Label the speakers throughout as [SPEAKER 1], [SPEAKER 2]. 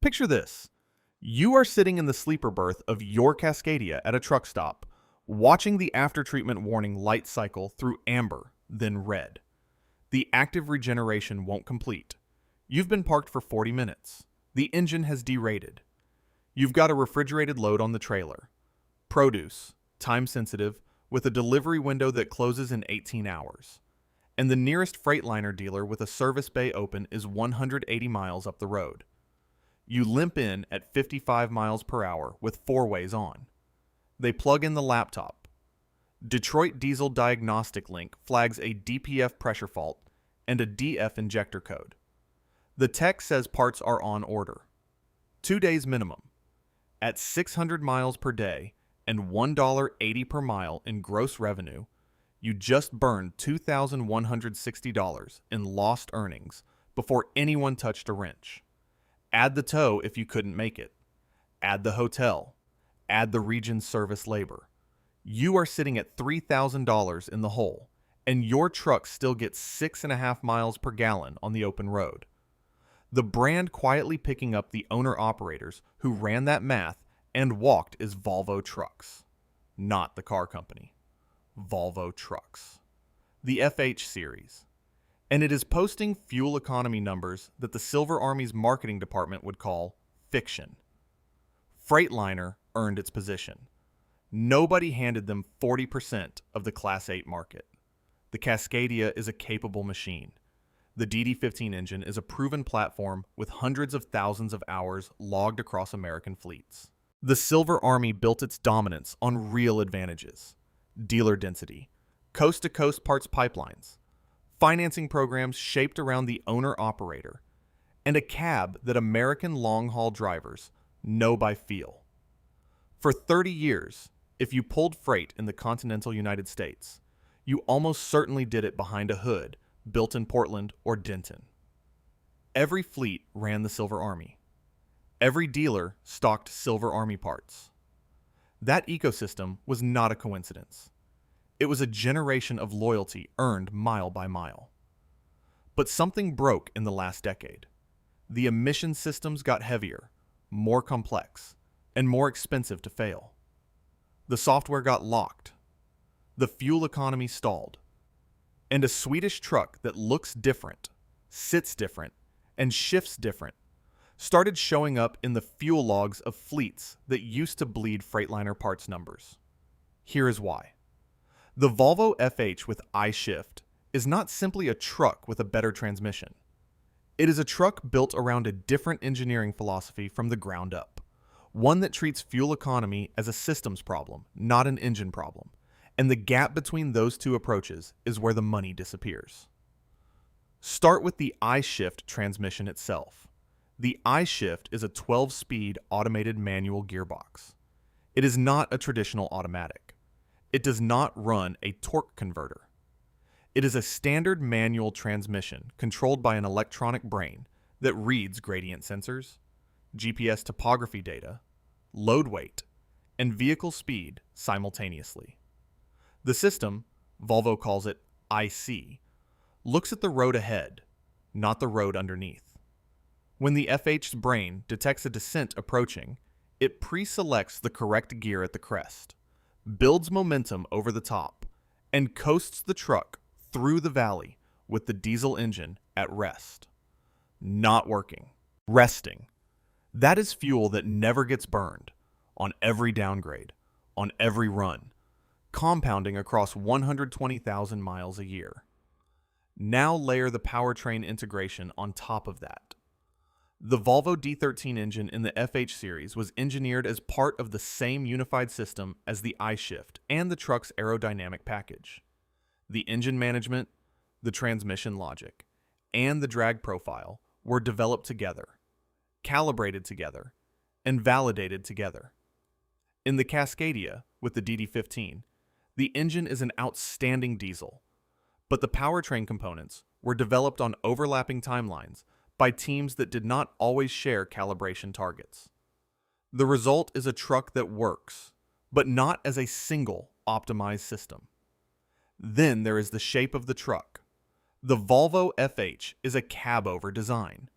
[SPEAKER 1] Picture this. You are sitting in the sleeper berth of your Cascadia at a truck stop, watching the after-treatment warning light cycle through amber, then red. The active regeneration won't complete. You've been parked for 40 minutes. The engine has derated. You've got a refrigerated load on the trailer. Produce, time-sensitive, with a delivery window that closes in 18 hours. And the nearest Freightliner dealer with a service bay open is 180 miles up the road. You limp in at 55 miles per hour with 4-ways on. They plug in the laptop. Detroit Diesel Diagnostic Link flags a DPF pressure fault and a DF injector code. The tech says parts are on order. 2 days minimum. At 600 miles per day and $1.80 per mile in gross revenue, you just burned $2,160 in lost earnings before anyone touched a wrench. Add the tow if you couldn't make it. Add the hotel. Add the regen service labor. You are sitting at $3,000 in the hole, and your truck still gets 6.5 miles per gallon on the open road. The brand quietly picking up the owner-operators who ran that math and walked is Volvo Trucks, not the car company. Volvo Trucks. The FH series. And it is posting fuel economy numbers that the Silver Army's marketing department would call fiction. Freightliner earned its position. Nobody handed them 40% of the Class 8 market. The Cascadia is a capable machine. The DD15 engine is a proven platform with hundreds of thousands of hours logged across American fleets. The Silver Army built its dominance on real advantages: dealer density, coast-to-coast parts pipelines, financing programs shaped around the owner-operator, and a cab that American long-haul drivers know by feel. For 30 years, if you pulled freight in the continental United States, you almost certainly did it behind a hood built in Portland or Denton. Every fleet ran the Silver Army. Every dealer stocked Silver Army parts. That ecosystem was not a coincidence. It was a generation of loyalty earned mile by mile. But something broke in the last decade. The emission systems got heavier, more complex, and more expensive to fail. The software got locked. The fuel economy stalled. And a Swedish truck that looks different, sits different, and shifts different started showing up in the fuel logs of fleets that used to bleed Freightliner parts numbers. Here is why. The Volvo FH with I-Shift is not simply a truck with a better transmission. It is a truck built around a different engineering philosophy from the ground up, one that treats fuel economy as a systems problem, not an engine problem, and the gap between those two approaches is where the money disappears. Start with the I-Shift transmission itself. The I-Shift is a 12-speed automated manual gearbox. It is not a traditional automatic. It does not run a torque converter. It is a standard manual transmission controlled by an electronic brain that reads gradient sensors, GPS topography data, load weight, and vehicle speed simultaneously. The system, Volvo calls it IC, looks at the road ahead, not the road underneath. When the FH's brain detects a descent approaching, it pre-selects the correct gear at the crest, builds momentum over the top, and coasts the truck through the valley with the diesel engine at rest. Not working. Resting. That is fuel that never gets burned, on every downgrade, on every run, compounding across 120,000 miles a year. Now layer the powertrain integration on top of that. The Volvo D13 engine in the FH series was engineered as part of the same unified system as the I-Shift and the truck's aerodynamic package. The engine management, the transmission logic, and the drag profile were developed together, calibrated together, and validated together. In the Cascadia, with the DD15, the engine is an outstanding diesel, but the powertrain components were developed on overlapping timelines by teams that did not always share calibration targets. The result is a truck that works, but not as a single optimized system. Then there is the shape of the truck. The Volvo FH is a cab-over design.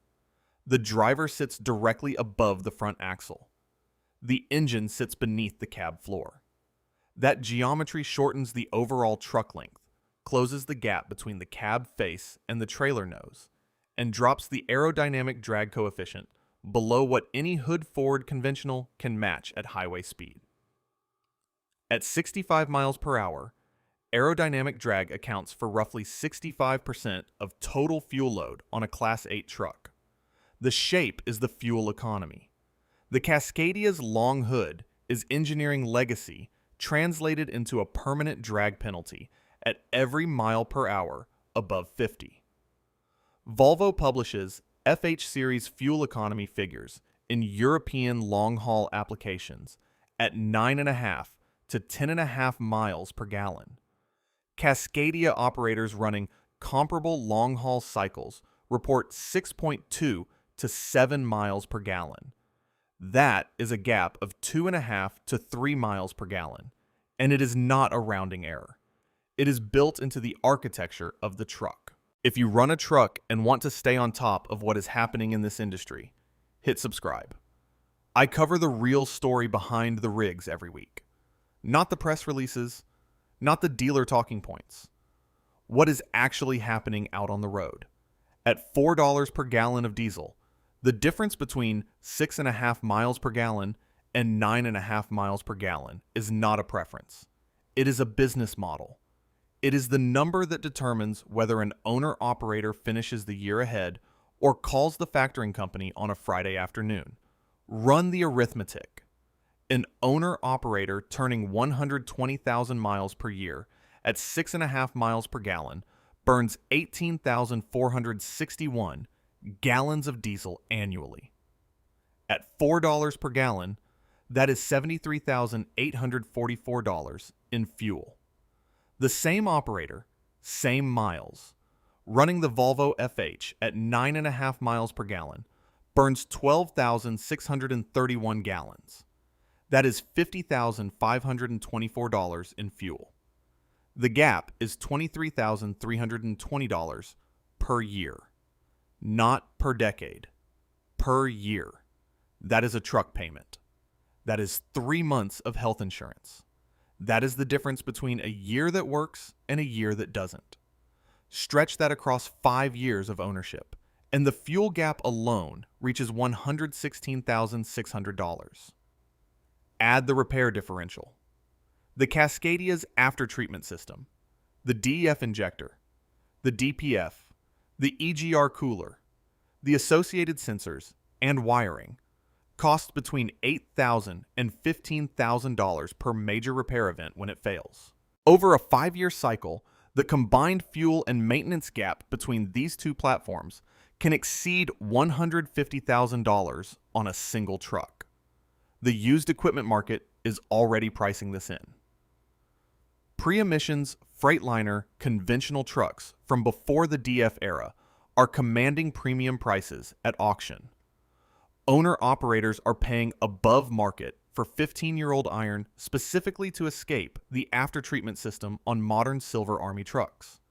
[SPEAKER 1] The driver sits directly above the front axle. The engine sits beneath the cab floor. That geometry shortens the overall truck length, closes the gap between the cab face and the trailer nose, and drops the aerodynamic drag coefficient below what any hood-forward conventional can match at highway speed. At 65 miles per hour, aerodynamic drag accounts for roughly 65% of total fuel load on a Class 8 truck. The shape is the fuel economy. The Cascadia's long hood is engineering legacy translated into a permanent drag penalty at every mile per hour above 50. Volvo publishes FH Series fuel economy figures in European long-haul applications at 9.5 to 10.5 miles per gallon. Cascadia operators running comparable long-haul cycles report 6.2 to 7 miles per gallon. That is a gap of 2.5 to 3 miles per gallon, and it is not a rounding error. It is built into the architecture of the truck. If you run a truck and want to stay on top of what is happening in this industry, hit subscribe. I cover the real story behind the rigs every week. Not the press releases, not the dealer talking points. What is actually happening out on the road? At $4 per gallon of diesel, the difference between 6.5 miles per gallon and 9.5 miles per gallon is not a preference. It is a business model. It is the number that determines whether an owner-operator finishes the year ahead or calls the factoring company on a Friday afternoon. Run the arithmetic. An owner-operator turning 120,000 miles per year at 6.5 miles per gallon burns 18,461 gallons of diesel annually. At $4 per gallon, that is $73,844 in fuel. The same operator, same miles, running the Volvo FH at 9.5 miles per gallon, burns 12,631 gallons. That is $50,524 in fuel. The gap is $23,320 per year. Not per decade, per year. That is a truck payment. That is 3 months of health insurance. That is the difference between a year that works and a year that doesn't. Stretch that across 5 years of ownership, and the fuel gap alone reaches $116,600. Add the repair differential. The Cascadia's aftertreatment system, the DEF injector, the DPF, the EGR cooler, the associated sensors, and wiring cost between $8,000 and $15,000 per major repair event when it fails. Over a 5-year cycle, the combined fuel and maintenance gap between these two platforms can exceed $150,000 on a single truck. The used equipment market is already pricing this in. Pre-emissions Freightliner conventional trucks from before the DF era are commanding premium prices at auction. Owner-operators are paying above market for 15-year-old iron specifically to escape the after-treatment system on modern Silver Army trucks.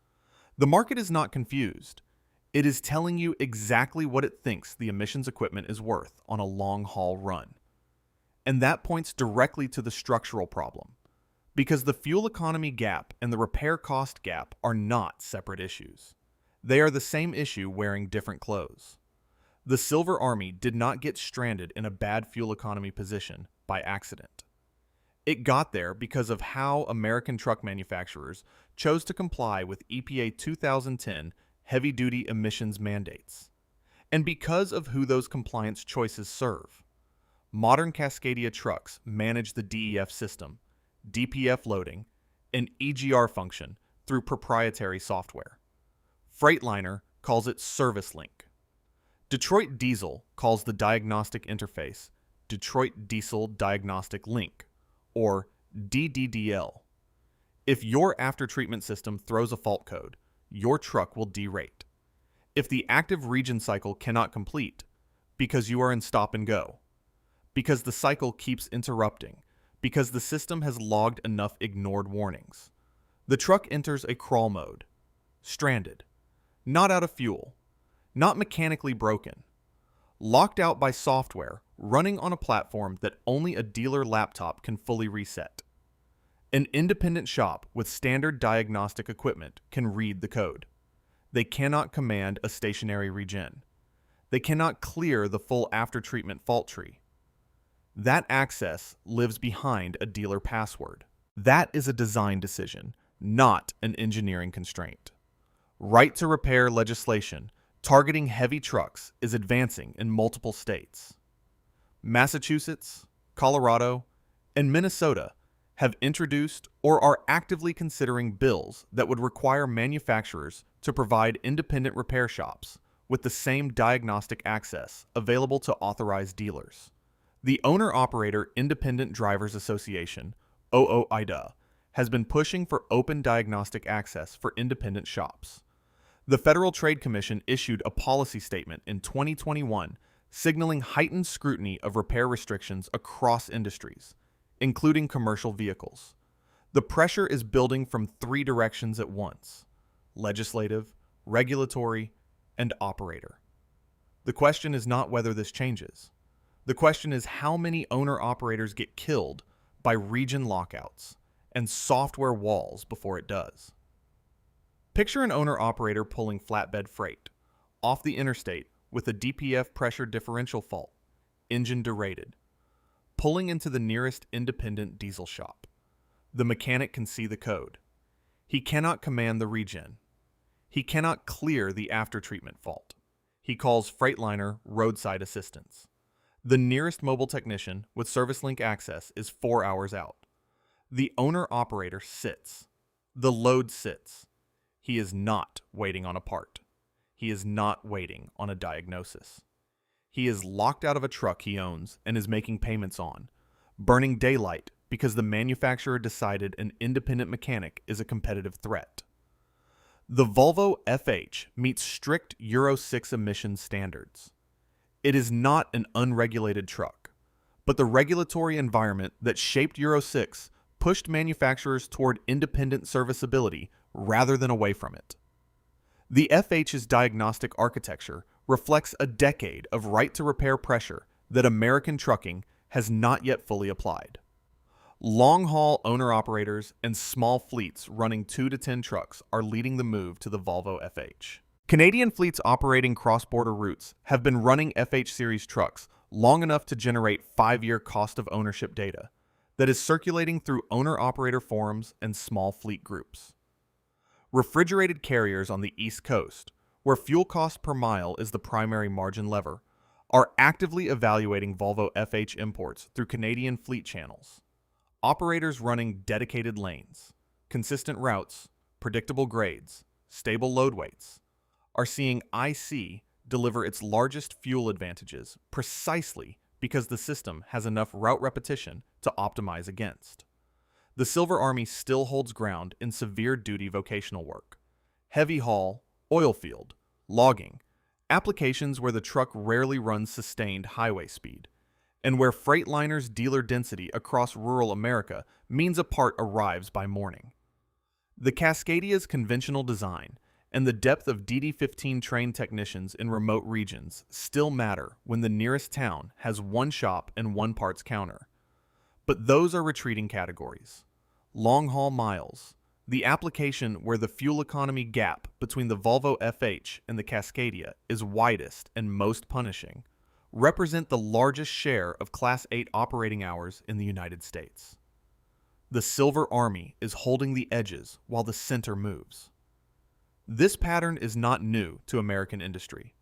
[SPEAKER 1] The market is not confused. It is telling you exactly what it thinks the emissions equipment is worth on a long-haul run. And that points directly to the structural problem, because the fuel economy gap and the repair cost gap are not separate issues. They are the same issue wearing different clothes. The Silver Army did not get stranded in a bad fuel economy position by accident. It got there because of how American truck manufacturers chose to comply with EPA 2010 heavy-duty emissions mandates, and because of who those compliance choices serve. Modern Cascadia trucks manage the DEF system, DPF loading, and EGR function through proprietary software. Freightliner calls it Service Link. Detroit Diesel calls the diagnostic interface Detroit Diesel Diagnostic Link, or DDDL. If your after-treatment system throws a fault code, your truck will derate. If the active regen cycle cannot complete, because you are in stop and go, because the cycle keeps interrupting, because the system has logged enough ignored warnings, the truck enters a crawl mode, stranded, not out of fuel, not mechanically broken, locked out by software running on a platform that only a dealer laptop can fully reset. An independent shop with standard diagnostic equipment can read the code. They cannot command a stationary regen. They cannot clear the full after-treatment fault tree. That access lives behind a dealer password. That is a design decision, not an engineering constraint. Right to repair legislation targeting heavy trucks is advancing in multiple states. Massachusetts, Colorado, and Minnesota have introduced or are actively considering bills that would require manufacturers to provide independent repair shops with the same diagnostic access available to authorized dealers. The Owner-Operator Independent Drivers Association, OOIDA, has been pushing for open diagnostic access for independent shops. The Federal Trade Commission issued a policy statement in 2021 signaling heightened scrutiny of repair restrictions across industries, including commercial vehicles. The pressure is building from three directions at once: legislative, regulatory, and operator. The question is not whether this changes. The question is how many owner-operators get killed by regen lockouts and software walls before it does. Picture an owner-operator pulling flatbed freight off the interstate with a DPF pressure differential fault, engine derated, pulling into the nearest independent diesel shop. The mechanic can see the code. He cannot command the regen. He cannot clear the after-treatment fault. He calls Freightliner roadside assistance. The nearest mobile technician with service link access is 4 hours out. The owner-operator sits. The load sits. He is not waiting on a part. He is not waiting on a diagnosis. He is locked out of a truck he owns and is making payments on, burning daylight because the manufacturer decided an independent mechanic is a competitive threat. The Volvo FH meets strict Euro 6 emissions standards. It is not an unregulated truck, but the regulatory environment that shaped Euro 6 pushed manufacturers toward independent serviceability rather than away from it. The FH's diagnostic architecture reflects a decade of right-to-repair pressure that American trucking has not yet fully applied. Long-haul owner-operators and small fleets running 2 to 10 trucks are leading the move to the Volvo FH. Canadian fleets operating cross-border routes have been running FH series trucks long enough to generate 5-year cost of ownership data that is circulating through owner-operator forums and small fleet groups. Refrigerated carriers on the East Coast, where fuel cost per mile is the primary margin lever, are actively evaluating Volvo FH imports through Canadian fleet channels. Operators running dedicated lanes, consistent routes, predictable grades, stable load weights, are seeing IC deliver its largest fuel advantages precisely because the system has enough route repetition to optimize against. The Silver Army still holds ground in severe duty vocational work, heavy haul, oil field, logging, applications where the truck rarely runs sustained highway speed, and where Freightliner's dealer density across rural America means a part arrives by morning. The Cascadia's conventional design and the depth of DD-15 trained technicians in remote regions still matter when the nearest town has one shop and one parts counter. But those are retreating categories. Long-haul miles, the application where the fuel economy gap between the Volvo FH and the Cascadia is widest and most punishing, represent the largest share of Class 8 operating hours in the United States. The Silver Army is holding the edges while the center moves. This pattern is not new to American industry.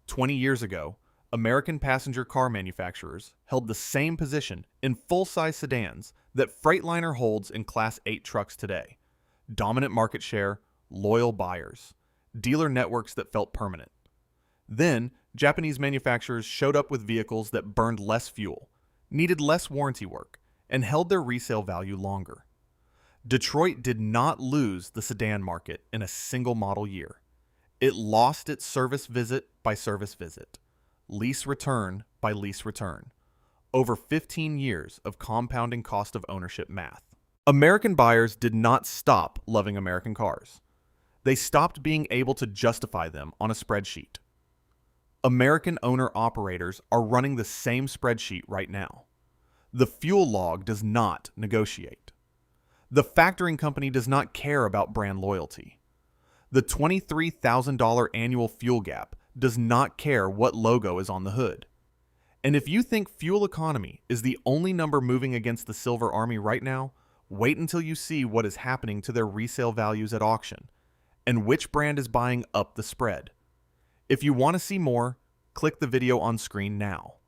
[SPEAKER 1] 20 years ago, American passenger car manufacturers held the same position in full-size sedans that Freightliner holds in Class 8 trucks today. Dominant market share, loyal buyers, dealer networks that felt permanent. Then, Japanese manufacturers showed up with vehicles that burned less fuel, needed less warranty work, and held their resale value longer. Detroit did not lose the sedan market in a single model year. It lost its service visit by service visit, lease return by lease return, over 15 years of compounding cost of ownership math. American buyers did not stop loving American cars. They stopped being able to justify them on a spreadsheet. American owner-operators are running the same spreadsheet right now. The fuel log does not negotiate. The factoring company does not care about brand loyalty. The $23,000 annual fuel gap does not care what logo is on the hood. And if you think fuel economy is the only number moving against the Silver Army right now, wait until you see what is happening to their resale values at auction and which brand is buying up the spread. If you want to see more, click the video on screen now.